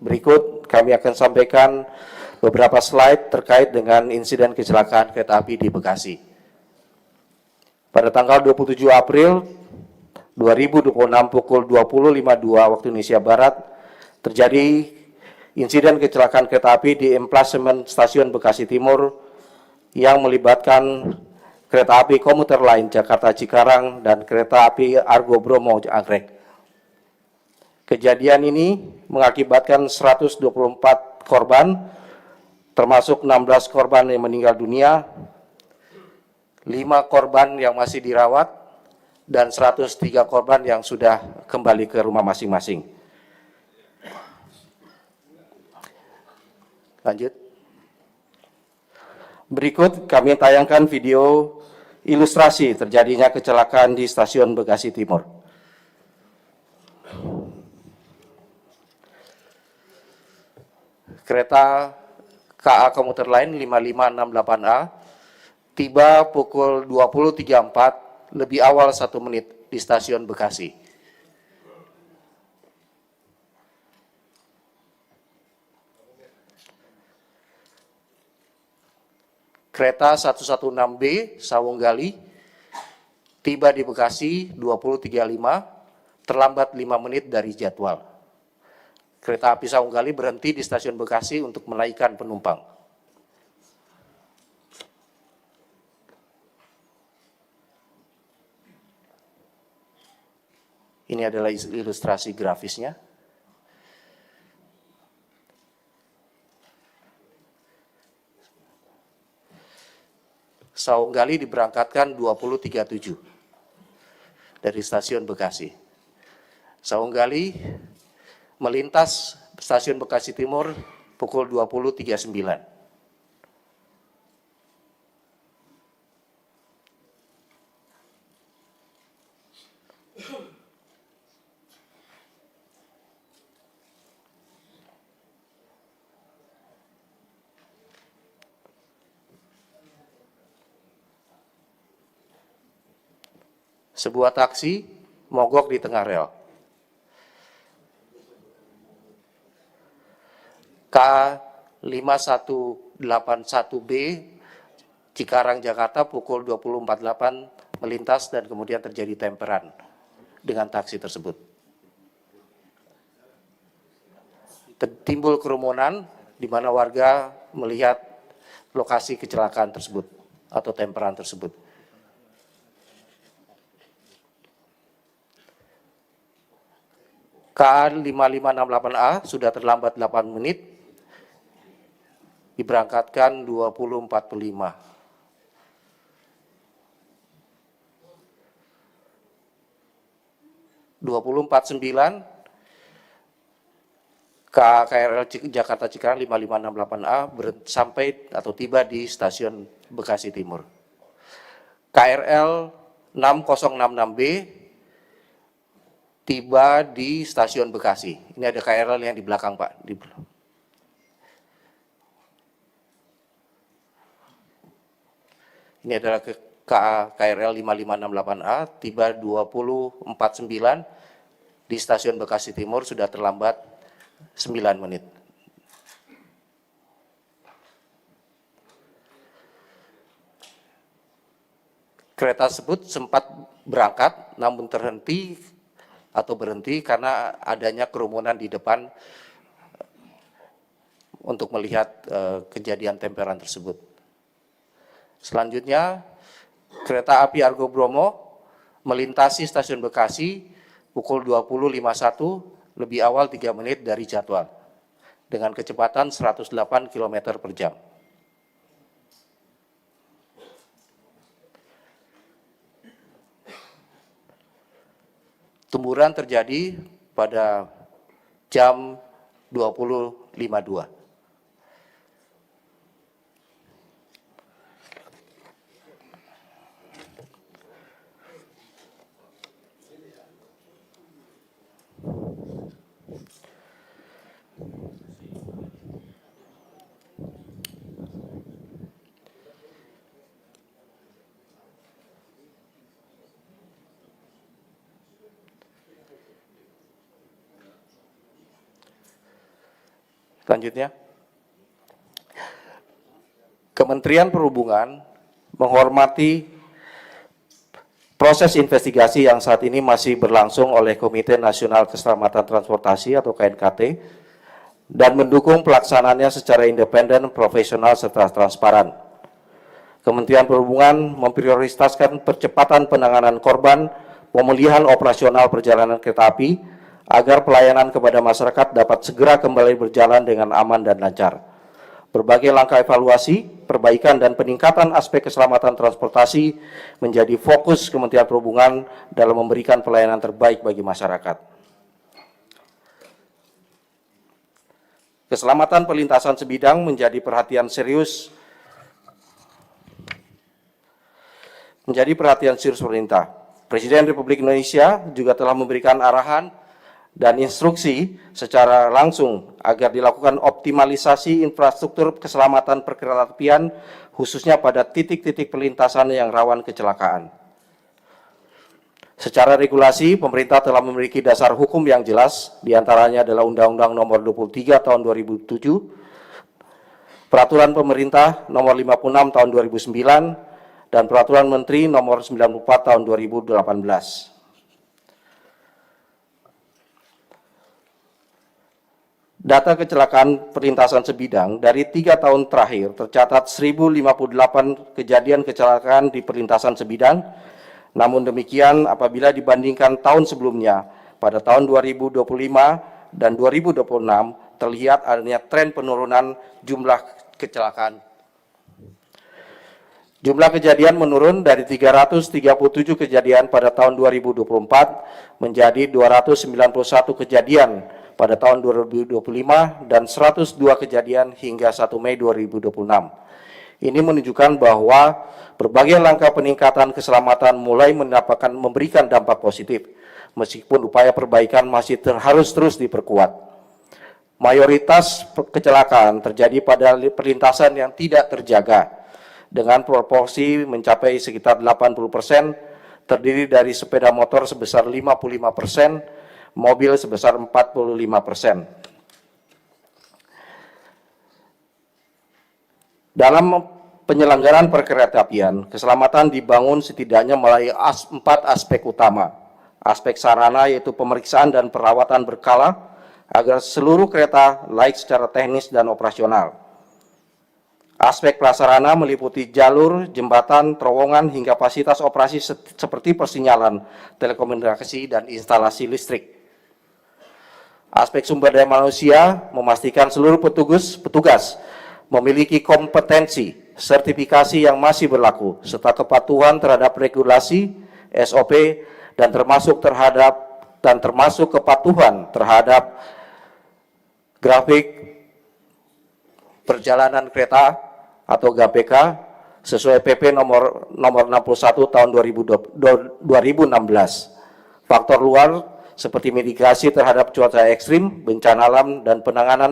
Berikut kami akan sampaikan beberapa slide terkait dengan insiden kecelakaan kereta api di Bekasi. Pada tanggal 27 April 2026 pukul 20.52 waktu Indonesia Barat, terjadi insiden kecelakaan kereta api di emplasemen stasiun Bekasi Timur yang melibatkan kereta api komuter lain Jakarta Cikarang dan kereta api Argo Bromo Anggrek. Kejadian ini mengakibatkan 124 korban, termasuk 16 korban yang meninggal dunia, 5 korban yang masih dirawat, dan 103 korban yang sudah kembali ke rumah masing-masing. Lanjut. Berikut kami tayangkan video ilustrasi terjadinya kecelakaan di stasiun Bekasi Timur. Kereta KA Komuter Lain 5568A tiba pukul 20.34 lebih awal 1 menit di stasiun Bekasi. Kereta 116B Sawunggali tiba di Bekasi 20.35, terlambat 5 menit dari jadwal. Kereta api Sawunggali berhenti di stasiun Bekasi untuk menaikkan penumpang. Ini adalah ilustrasi grafisnya. Sawunggali diberangkatkan 20.37 dari stasiun Bekasi. Sawunggali melintas stasiun Bekasi Timur pukul 20.39. Sebuah taksi mogok di tengah rel. K5181B Cikarang Jakarta pukul 20.48 melintas dan kemudian terjadi temperan dengan taksi tersebut. Timbul kerumunan di mana warga melihat lokasi kecelakaan tersebut atau temperan tersebut. KA5568A sudah terlambat 8 menit, diberangkatkan 20.45. KRL Jakarta Cikarang 5568A sampai atau tiba di stasiun Bekasi Timur. KRL 6066B tiba di stasiun Bekasi. Ini ada KRL yang di belakang, Pak. Ini adalah KRL 5568A, tiba 20.49 di stasiun Bekasi Timur, sudah terlambat 9 menit. Kereta tersebut sempat berangkat namun berhenti karena adanya kerumunan di depan untuk melihat kejadian temperan tersebut. Selanjutnya, kereta api Argo Bromo melintasi stasiun Bekasi pukul 20.51 lebih awal 3 menit dari jadwal dengan kecepatan 108 km per jam. Temburan terjadi pada jam 20.52. Selanjutnya, Kementerian Perhubungan menghormati proses investigasi yang saat ini masih berlangsung oleh Komite Nasional Keselamatan Transportasi atau KNKT dan mendukung pelaksanaannya secara independen, profesional, serta transparan. Kementerian Perhubungan memprioritaskan percepatan penanganan korban, pemulihan operasional perjalanan kereta api, agar pelayanan kepada masyarakat dapat segera kembali berjalan dengan aman dan lancar. Berbagai langkah evaluasi, perbaikan, dan peningkatan aspek keselamatan transportasi menjadi fokus Kementerian Perhubungan dalam memberikan pelayanan terbaik bagi masyarakat. Keselamatan perlintasan sebidang menjadi perhatian serius pemerintah. Presiden Republik Indonesia juga telah memberikan arahan dan instruksi secara langsung agar dilakukan optimalisasi infrastruktur keselamatan perkeretaapian, khususnya pada titik-titik perlintasan yang rawan kecelakaan. Secara regulasi, pemerintah telah memiliki dasar hukum yang jelas, diantaranya adalah Undang-Undang Nomor 23 Tahun 2007, Peraturan Pemerintah Nomor 56 Tahun 2009, dan Peraturan Menteri Nomor 94 Tahun 2018. Data kecelakaan perlintasan sebidang dari 3 tahun terakhir tercatat 1058 kejadian kecelakaan di perlintasan sebidang. Namun demikian, apabila dibandingkan tahun sebelumnya, pada tahun 2025 dan 2026 terlihat adanya tren penurunan jumlah kecelakaan. Jumlah kejadian menurun dari 337 kejadian pada tahun 2024 menjadi 291 kejadian pada tahun 2025 dan 102 kejadian hingga 1 Mei 2026. Ini menunjukkan bahwa berbagai langkah peningkatan keselamatan mulai memberikan dampak positif, meskipun upaya perbaikan masih harus terus diperkuat. Mayoritas kecelakaan terjadi pada perlintasan yang tidak terjaga, dengan proporsi mencapai sekitar 80%, terdiri dari sepeda motor sebesar 55%, mobil sebesar 45%. Dalam penyelenggaraan perkeretaapian, keselamatan dibangun setidaknya melalui 4 aspek utama. Aspek sarana yaitu pemeriksaan dan perawatan berkala agar seluruh kereta layak secara teknis dan operasional. Aspek prasarana meliputi jalur, jembatan, terowongan, hingga fasilitas operasi seperti persinyalan, telekomunikasi, dan instalasi listrik. Aspek sumber daya manusia memastikan seluruh petugas memiliki kompetensi, sertifikasi yang masih berlaku, serta kepatuhan terhadap regulasi, SOP, dan termasuk kepatuhan terhadap grafik perjalanan kereta atau GPK sesuai PP nomor 61 tahun 2016. Faktor luar seperti mitigasi terhadap cuaca ekstrim, bencana alam, dan penanganan